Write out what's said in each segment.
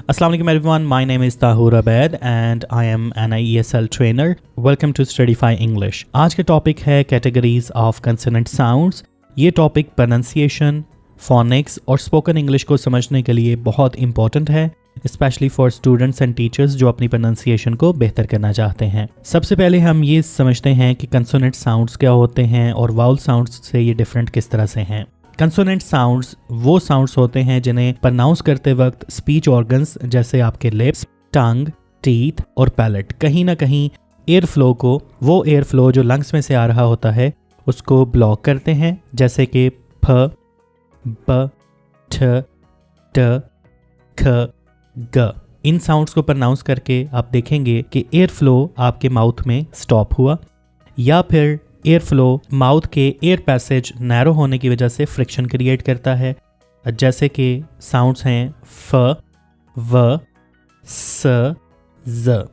Assalamu alaikum everyone, my name is Tahur Abed and I am an ESL trainer. Welcome to Studify English. आज के topic है categories of consonant sounds. ये topic pronunciation, phoenix और spoken English को समझने के लिए बहुत इंपॉर्टेंट है, specially for students and teachers जो अपनी प्रोनाउंसिएशन को बेहतर करना चाहते हैं। सबसे पहले हम ये समझते हैं कि कंसोनेंट साउंड्स क्या होते हैं और वाउल साउंड्स से ये डिफरेंट किस तरह से हैं। कंसोनेंट साउंड्स वो साउंड्स होते हैं जिन्हें प्रोनाउंस करते वक्त स्पीच ऑर्गन्स जैसे आपके लिप्स, टंग, टीथ और पैलेट कहीं ना कहीं एयर फ्लो को, वो एयर फ्लो जो लंग्स में से आ रहा होता है, उसको ब्लॉक करते हैं, जैसे कि फ, ब, ठ, ट, ख, ग। इन साउंड्स को प्रोनाउंस करके आप देखेंगे कि एयर फ्लो आपके माउथ में स्टॉप हुआ, या फिर एयर फ्लो माउथ के एयर पैसेज नैरो होने की वजह से फ्रिक्शन क्रिएट करता है, जैसे कि साउंड्स हैं फ, व, स, ज।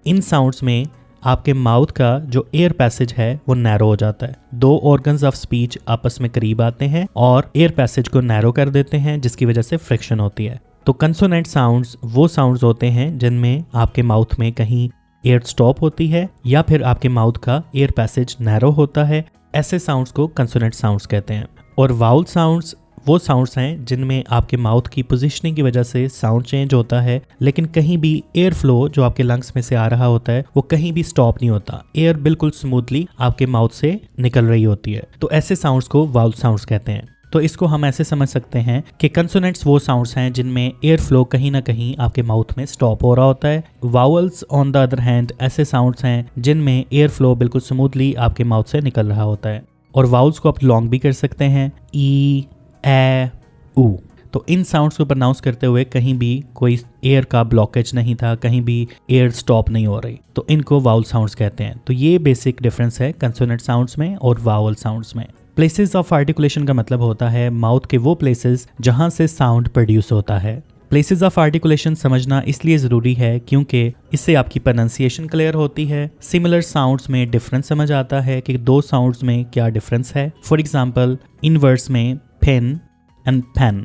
इन साउंड्स में आपके माउथ का जो एयर पैसेज है वो नैरो हो जाता है। दो ऑर्गन्स ऑफ स्पीच आपस में करीब आते हैं और एयर पैसेज को नैरो कर देते हैं, जिसकी वजह से फ्रिक्शन होती है। तो कंसोनेंट साउंड्स वो साउंड्स होते हैं जिनमें आपके माउथ में कहीं एयर स्टॉप होती है या फिर आपके माउथ का एयर पैसेज नैरो होता है। ऐसे साउंड्स को कंसोनेंट साउंड्स कहते हैं। और वाउल साउंड्स वो साउंड्स हैं जिनमें आपके माउथ की पोजीशनिंग की वजह से साउंड चेंज होता है, लेकिन कहीं भी एयर फ्लो जो आपके लंग्स में से आ रहा होता है वो कहीं भी स्टॉप नहीं होता। एयर बिल्कुल स्मूथली आपके माउथ से निकल रही होती है। तो ऐसे साउंड्स को वाउल साउंड्स कहते हैं। तो इसको हम ऐसे समझ सकते हैं कि कंसोनेंट्स वो साउंड्स हैं जिनमें एयर फ्लो कहीं ना कहीं आपके माउथ में स्टॉप हो रहा होता है। Vowels on the other hand ऐसे साउंड्स हैं जिनमें एयर फ्लो बिल्कुल स्मूथली आपके माउथ से निकल रहा होता है। और वाउल्स को आप लॉन्ग भी कर सकते हैं, ई, ए, ऊ। तो इन साउंड्स को प्रोनाउंस करते हुए कहीं भी कोई एयर का ब्लॉकेज नहीं था, कहीं भी एयर स्टॉप नहीं हो रही, तो इनको वाउल साउंड्स कहते हैं। तो ये बेसिक डिफरेंस है कंसोनेंट साउंड्स में और वावल साउंड्स में। प्लेसेस ऑफ आर्टिकुलेशन का मतलब होता है माउथ के वो प्लेसेस जहां से साउंड प्रोड्यूस होता है। प्लेसेस ऑफ आर्टिकुलेशन समझना इसलिए ज़रूरी है क्योंकि इससे आपकी प्रोनाउंसिएशन क्लियर होती है। सिमिलर साउंड्स में डिफरेंस समझ आता है कि दो साउंड्स में क्या डिफरेंस है। फॉर एग्जांपल इन वर्ड्स में पेन एंड पेन,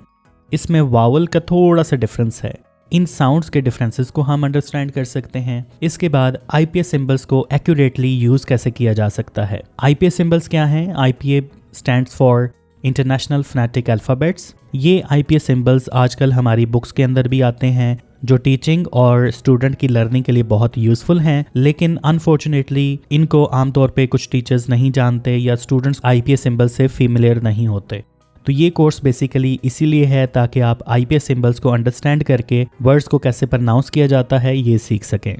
इसमें वावल का थोड़ा सा डिफरेंस है। इन साउंड्स के डिफरेंसेस को हम अंडरस्टैंड कर सकते हैं। इसके बाद आईपीए सिंबल्स को एक्यूरेटली यूज कैसे किया जा सकता है। आईपीए सिंबल्स क्या हैं? IPA stands for international phonetic alphabets. ये आईपीए सिंबल्स आजकल हमारी बुक्स के अंदर भी आते हैं, जो टीचिंग और स्टूडेंट की लर्निंग के लिए बहुत यूजफुल हैं, लेकिन अनफॉर्चुनेटली इनको आमतौर पे कुछ टीचर्स नहीं जानते या स्टूडेंट्स आईपीए सिंबल से फेमिलियर नहीं होते। तो ये कोर्स बेसिकली इसीलिए है ताकि आप आईपीए सिंबल्स को अंडरस्टैंड करके वर्ड्स को कैसे प्रोनाउंस किया जाता है ये सीख सकें।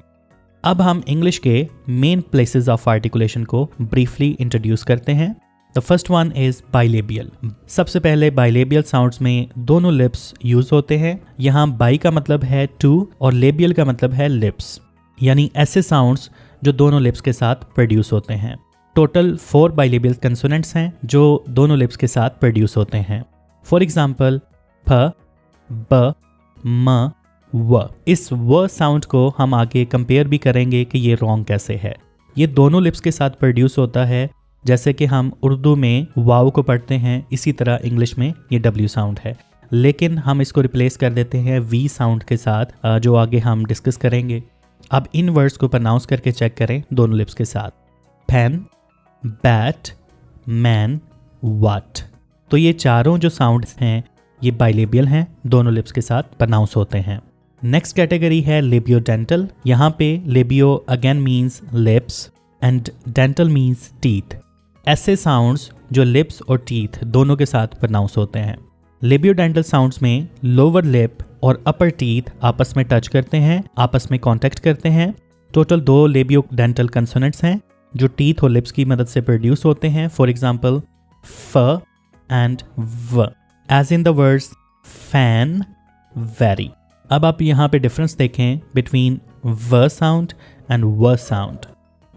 अब हम इंग्लिश के मेन प्लेसेस ऑफ आर्टिकुलेशन को ब्रीफली इंट्रोड्यूस करते हैं। The first one is bilabial. सबसे पहले बाइलेबियल साउंड्स में दोनों लिप्स यूज होते हैं। यहाँ बाई का मतलब है टू और लेबियल का मतलब है लिप्स, यानी ऐसे साउंड्स जो दोनों लिप्स के साथ प्रोड्यूस होते हैं। टोटल 4 बाइलेबियल कंसोनेंट्स हैं जो दोनों लिप्स के साथ प्रोड्यूस होते हैं। फॉर एग्जाम्पल फ, ब, म, व। इस व साउंड को हम आगे कंपेयर भी करेंगे कि ये रॉन्ग कैसे है। ये दोनों लिप्स के साथ प्रोड्यूस होता है, जैसे कि हम उर्दू में वाव को पढ़ते हैं, इसी तरह इंग्लिश में ये डब्ल्यू साउंड है, लेकिन हम इसको रिप्लेस कर देते हैं वी साउंड के साथ, जो आगे हम डिस्कस करेंगे। अब इन वर्ड्स को प्रोनाउंस करके चेक करें दोनों लिप्स के साथ। पेन, बैट, मैन, वाट। तो ये चारों जो साउंड्स हैं ये बाइलेबियल हैं, दोनों लिप्स के साथ प्रोनाउंस होते हैं। नेक्स्ट कैटेगरी है लेबियोडेंटल। यहाँ पे labio again means lips and dental means teeth. ऐसे साउंड्स जो लिप्स और टीथ दोनों के साथ प्रोनाउंस होते हैं। लेबियोडेंटल साउंड्स में लोअर लिप और अपर टीथ आपस में टच करते हैं, आपस में कॉन्टेक्ट करते हैं। टोटल 2 लेबियोडेंटल कंसोनेंट्स हैं जो टीथ और लिप्स की मदद से प्रोड्यूस होते हैं। फॉर एग्जाम्पल फ एंड व, as in the words fan, very. अब आप यहाँ पे डिफरेंस देखें बिटवीन व साउंड एंड व साउंड।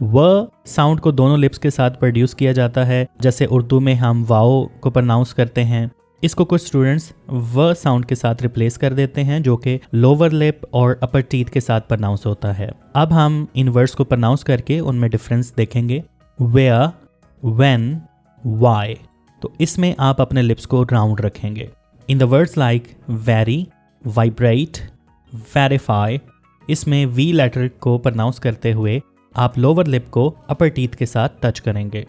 व साउंड को दोनों लिप्स के साथ प्रोड्यूस किया जाता है, जैसे उर्दू में हम वाओ को प्रोनाउंस करते हैं। इसको कुछ स्टूडेंट्स व साउंड के साथ रिप्लेस कर देते हैं, जो कि लोअर लिप और अपर टीथ के साथ प्रोनाउंस होता है। अब हम इन वर्ड्स को प्रोनाउंस करके उनमें डिफरेंस देखेंगे। Where, when, why. तो इसमें आप अपने लिप्स को राउंड रखेंगे। In the words like very, vibrate, verify, इसमें वी लेटर को प्रोनाउंस करते हुए आप लोअर लिप को अपर टीथ के साथ टच करेंगे।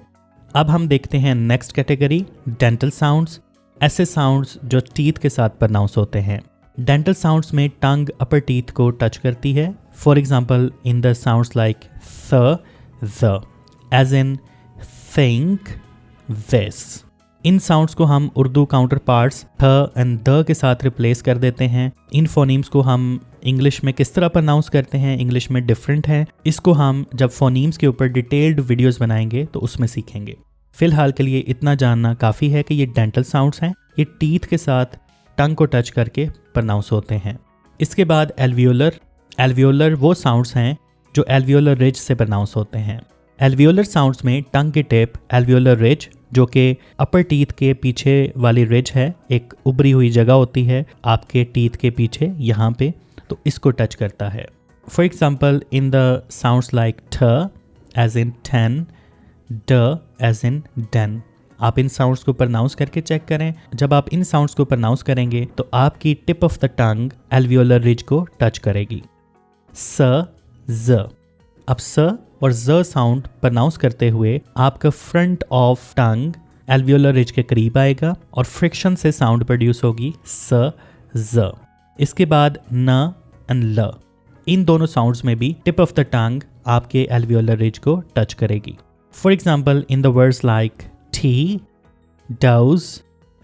अब हम देखते हैं नेक्स्ट कैटेगरी, डेंटल साउंड्स, ऐसे साउंड्स जो टीथ के साथ प्रोनाउंस होते हैं। डेंटल साउंड्स में टंग अपर टीथ को टच करती है। For example in the sounds like the, as in think, this. इन साउंड्स को हम उर्दू काउंटर पार्ट्स थ एंड द के साथ रिप्लेस कर देते हैं। इन फोनीम्स को हम इंग्लिश में किस तरह प्रोनाउंस करते हैं, इंग्लिश में डिफरेंट है। इसको हम जब फोनीम्स के ऊपर डिटेल्ड वीडियोस बनाएंगे तो उसमें सीखेंगे। फिलहाल के लिए इतना जानना काफ़ी है कि ये डेंटल साउंड्स हैं, ये टीथ के साथ टंग को टच करके प्रोनाउंस होते हैं। इसके बाद एल्वियोलर, एल्वियोलर वो साउंड्स हैं जो एल्वियोलर रिज से प्रोनाउंस होते हैं। एल्वियोलर साउंड्स में टंग की टिप एल्वियोलर रिज, जो कि अपर टीथ के पीछे वाली रिज है, एक उभरी हुई जगह होती है आपके टीथ के पीछे यहाँ पे, तो इसको टच करता है। For example in the sounds like ठ एज इन 10, ड एज इन डन। आप इन साउंड्स को प्रोनाउंस करके चेक करें। जब आप इन साउंड्स को प्रोनाउंस करेंगे तो आपकी tip of the tongue alveolar ridge को टच करेगी। स, ज। अब स और ज साउंड प्रोनाउंस करते हुए आपका front of tongue alveolar ridge के करीब आएगा और फ्रिक्शन से साउंड प्रोड्यूस होगी स, ज। इसके बाद न एंड ल, इन दोनों साउंड्स में भी टिप ऑफ द टंग आपके एल्वियोलर रिज को टच करेगी। For example in the words like tea, doze,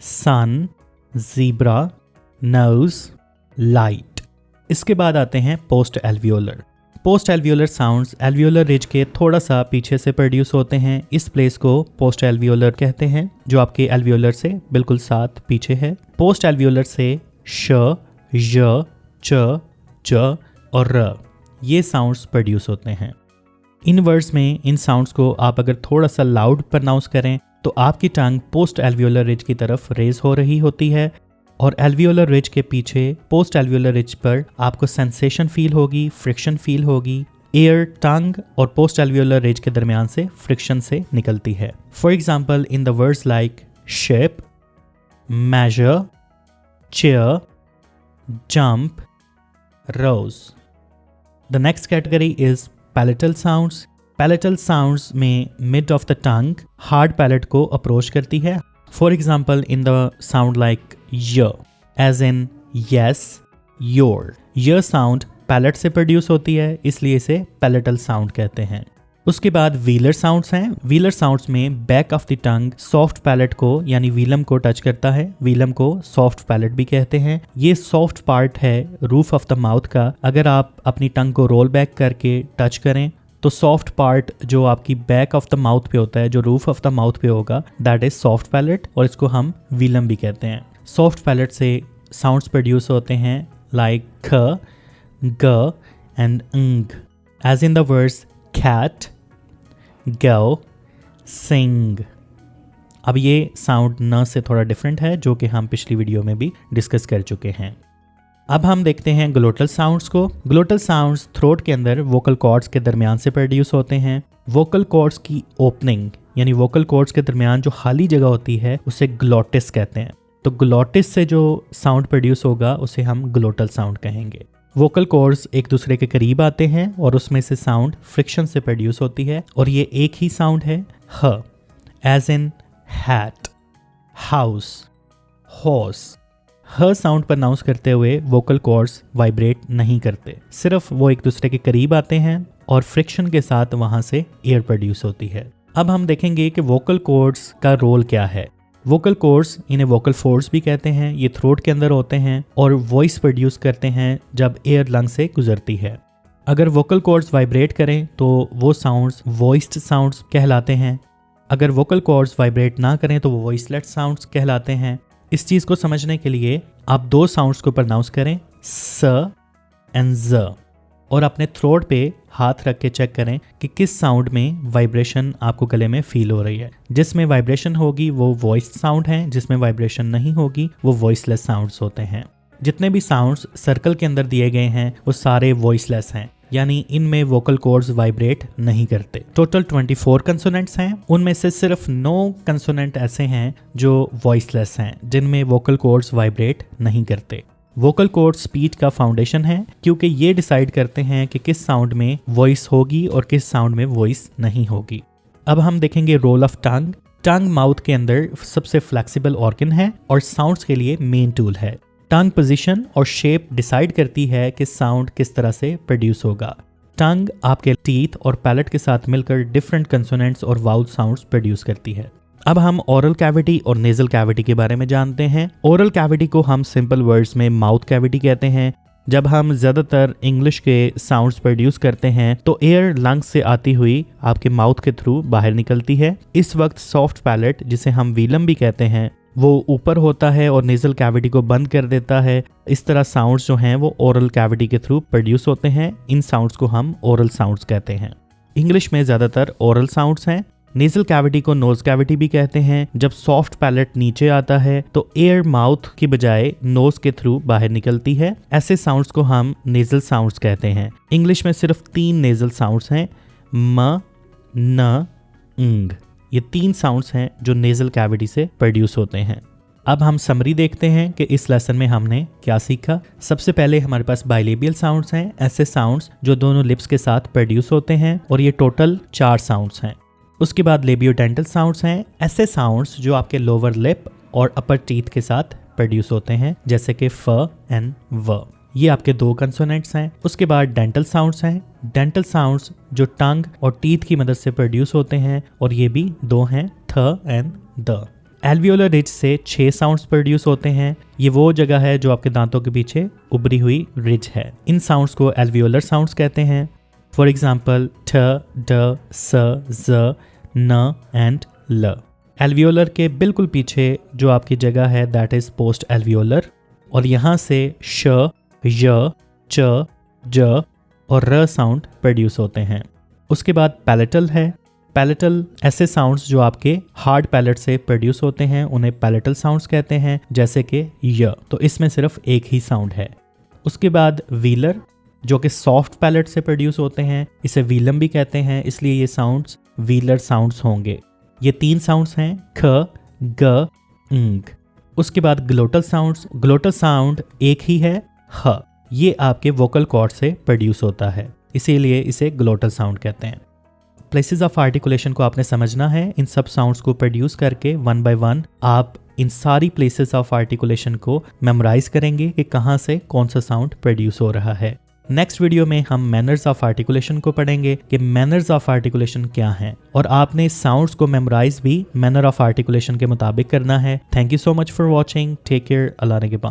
sun, zebra, nose, light. इसके बाद आते हैं post alveolar. Post alveolar sounds alveolar ridge के थोड़ा सा पीछे से प्रोड्यूस होते हैं। इस प्लेस को पोस्ट एल्वियोलर कहते हैं, जो आपके एल्वियोलर से बिल्कुल साथ पीछे है। पोस्ट एल्वियोलर से श, य, च, च और र ये साउंड्स प्रोड्यूस होते हैं। इन वर्ड्स में इन साउंड्स को आप अगर थोड़ा सा लाउड प्रोनाउंस करें तो आपकी टंग पोस्ट एल्वियोलर रिज की तरफ रेज हो रही होती है और एल्वियोलर रिज के पीछे पोस्ट एल्वियोलर रिज पर आपको सेंसेशन फील होगी, फ्रिक्शन फील होगी। एयर टंग और पोस्ट एल्वियोलर रिज के दरमियान से फ्रिक्शन से निकलती है। For example in the words like ship, measure, chair, jump, rose. The next category is palatal sounds. Palatal sounds में mid of the tongue hard palate को अप्रोच करती है। For example in the sound like य, as in yes, your. य sound palate से produce होती है, इसलिए इसे पैलेटल साउंड कहते हैं। उसके बाद व्हीलर साउंड्स हैं। व्हीलर साउंड्स में back of the tongue soft palate को यानी व्हीलम को टच करता है। व्हीलम को सॉफ्ट पैलेट भी कहते हैं। ये सॉफ्ट पार्ट है रूफ ऑफ द माउथ का। अगर आप अपनी टंग को रोल बैक करके टच करें तो सॉफ्ट पार्ट जो आपकी बैक ऑफ द माउथ पे होता है, जो रूफ ऑफ द माउथ पे होगा, दैट इज सॉफ्ट पैलेट और इसको हम व्हीलम भी कहते हैं। सॉफ्ट पैलेट से साउंड्स प्रोड्यूस होते हैं लाइक ख, ग एंड अंग, as in the words cat, go, sing. अब ये साउंड न से थोड़ा डिफरेंट है, जो कि हम पिछली वीडियो में भी डिस्कस कर चुके हैं। अब हम देखते हैं ग्लोटल साउंड्स को। ग्लोटल साउंड्स थ्रोट के अंदर वोकल कॉर्ड्स के दरमियान से प्रोड्यूस होते हैं। वोकल कॉर्ड्स की ओपनिंग यानी वोकल कॉर्ड्स के दरमियान जो खाली जगह होती है उसे ग्लोटिस कहते हैं। तो ग्लोटिस से जो साउंड प्रोड्यूस होगा उसे हम ग्लोटल साउंड कहेंगे। वोकल कॉर्ड्स एक दूसरे के करीब आते हैं और उसमें से साउंड फ्रिक्शन से प्रोड्यूस होती है और ये एक ही साउंड है ह, as in hat, house, horse. ह साउंड प्रोनाउंस करते हुए वोकल कॉर्ड्स वाइब्रेट नहीं करते, सिर्फ वो एक दूसरे के करीब आते हैं और फ्रिक्शन के साथ वहां से एयर प्रोड्यूस होती है। अब हम देखेंगे कि वोकल कॉर्ड्स का रोल क्या है। वोकल कॉर्ड्स, इन्हें वोकल फोर्स भी कहते हैं, ये थ्रोट के अंदर होते हैं और वॉइस प्रोड्यूस करते हैं जब एयर लंग से गुजरती है। अगर वोकल कॉर्ड्स वाइब्रेट करें तो वो साउंड्स वॉइस्ड साउंड्स कहलाते हैं। अगर वोकल कॉर्ड्स वाइब्रेट ना करें तो वो वॉइसलेस साउंड्स कहलाते हैं। इस चीज़ को समझने के लिए आप दो साउंड्स को प्रोनाउंस करें, स एंड ज, और अपने थ्रोट पे हाथ रख के चेक करें कि किस साउंड में वाइब्रेशन आपको गले में फील हो रही है। जिसमें वाइब्रेशन होगी वो वॉइस साउंड है, जिसमें वाइब्रेशन नहीं होगी वो वॉइसलेस साउंड्स होते हैं। जितने भी साउंड्स सर्कल के अंदर दिए गए हैं वो सारे वॉइसलेस हैं, यानी इनमें वोकल कॉर्ड्स वाइब्रेट नहीं करते। टोटल 24 कंसोनेंट्स हैं, उनमें से सिर्फ 9 कंसोनेंट ऐसे हैं जो वॉइसलेस हैं, जिनमें वोकल कॉर्ड्स वाइब्रेट नहीं करते। वोकल कॉर्ड स्पीच का फाउंडेशन है क्योंकि ये डिसाइड करते हैं कि किस साउंड में वॉइस होगी और किस साउंड में वॉइस नहीं होगी। अब हम देखेंगे role of tongue. Tongue mouth के अंदर सबसे फ्लेक्सिबल ऑर्गन है और साउंड्स के लिए मेन टूल है। टंग पोजीशन और शेप डिसाइड करती है कि साउंड किस तरह से प्रोड्यूस होगा। टंग आपके टीथ और पैलेट के साथ मिलकर डिफरेंट कंसोनेंट्स और वाउल साउंड्स प्रोड्यूस करती है। अब हम ओरल कैविटी और नेजल कैविटी के बारे में जानते हैं। ओरल कैविटी को हम सिंपल वर्ड्स में माउथ कैविटी कहते हैं। जब हम ज़्यादातर इंग्लिश के साउंड्स प्रोड्यूस करते हैं तो एयर लंग्स से आती हुई आपके माउथ के थ्रू बाहर निकलती है। इस वक्त सॉफ्ट पैलेट, जिसे हम वीलम भी कहते हैं, वो ऊपर होता है और नेजल कैविटी को बंद कर देता है। इस तरह साउंड्स जो हैं वो ओरल कैविटी के थ्रू प्रोड्यूस होते हैं। इन साउंड्स को हम ओरल साउंड्स कहते हैं। इंग्लिश में ज़्यादातर ओरल साउंड्स हैं। नेजल कैविटी को नोज कैविटी भी कहते हैं। जब सॉफ्ट पैलेट नीचे आता है तो एयर माउथ की बजाय नोज के थ्रू बाहर निकलती है। ऐसे साउंड्स को हम नेजल साउंड्स कहते हैं। इंग्लिश में सिर्फ 3 नेजल साउंड्स हैं, म, न, ंग। ये 3 साउंड्स हैं जो नेजल कैविटी से प्रोड्यूस होते हैं। अब हम समरी देखते हैं कि इस लेसन में हमने क्या सीखा। सबसे पहले हमारे पास बाइलेबियल साउंड्स हैं, ऐसे साउंड्स जो दोनों लिप्स के साथ प्रोड्यूस होते हैं और ये टोटल 4 साउंड्स हैं। उसके बाद लेबियोडेंटल साउंड्स हैं, ऐसे साउंड्स जो आपके लोअर लिप और अपर टीथ के साथ प्रोड्यूस होते हैं, जैसे कि फ एंड व। ये आपके 2 कंसोनेंट्स हैं। उसके बाद डेंटल साउंड्स हैं। डेंटल साउंड्स जो टंग और टीथ की मदद से प्रोड्यूस होते हैं और ये भी 2 हैं, थ एंड द। एल्वियोलर रिज से 6 साउंड्स प्रोड्यूस होते हैं। ये वो जगह है जो आपके दांतों के पीछे उभरी हुई रिज है। इन साउंड्स को एल्वियोलर साउंड्स कहते हैं। फॉर एग्जाम्पल ठ, ड, स, ज, न एंड ल। एल्वियोलर के बिल्कुल पीछे जो आपकी जगह है दैट इज पोस्ट एल्वियोलर, और यहाँ से श, य, च, ज और र साउंड प्रोड्यूस होते हैं। उसके बाद पैलेटल है। पैलेटल ऐसे साउंड्स जो आपके हार्ड पैलेट से प्रोड्यूस होते हैं, उन्हें पैलेटल साउंड्स कहते हैं, जैसे कि य। तो इसमें सिर्फ एक ही साउंड है। उसके बाद व्हीलर जो कि सॉफ्ट पैलेट से प्रोड्यूस होते हैं, इसे व्हीलम भी कहते हैं, इसलिए ये साउंड्स व्हीलर साउंड्स होंगे। ये 3 साउंड्स हैं, ख, ग, ंग। उसके बाद ग्लोटल साउंड्स। ग्लोटल साउंड एक ही है, ह। ये आपके वोकल कॉर्ड से प्रोड्यूस होता है, इसीलिए इसे ग्लोटल साउंड कहते हैं। प्लेसेस ऑफ आर्टिकुलेशन को आपने समझना है। इन सब साउंड्स को प्रोड्यूस करके 1 by 1 आप इन सारी प्लेसेस ऑफ आर्टिकुलेशन को मेमोराइज करेंगे कि कहाँ से कौन सा साउंड प्रोड्यूस हो रहा है। नेक्स्ट वीडियो में हम मैनर्स ऑफ आर्टिकुलेशन को पढ़ेंगे कि मैनर्स ऑफ आर्टिकुलेशन क्या हैं, और आपने साउंड्स को मेमोराइज भी मैनर ऑफ आर्टिकुलेशन के मुताबिक करना है। Thank you so much for watching. Take care. Allah ने के बाद।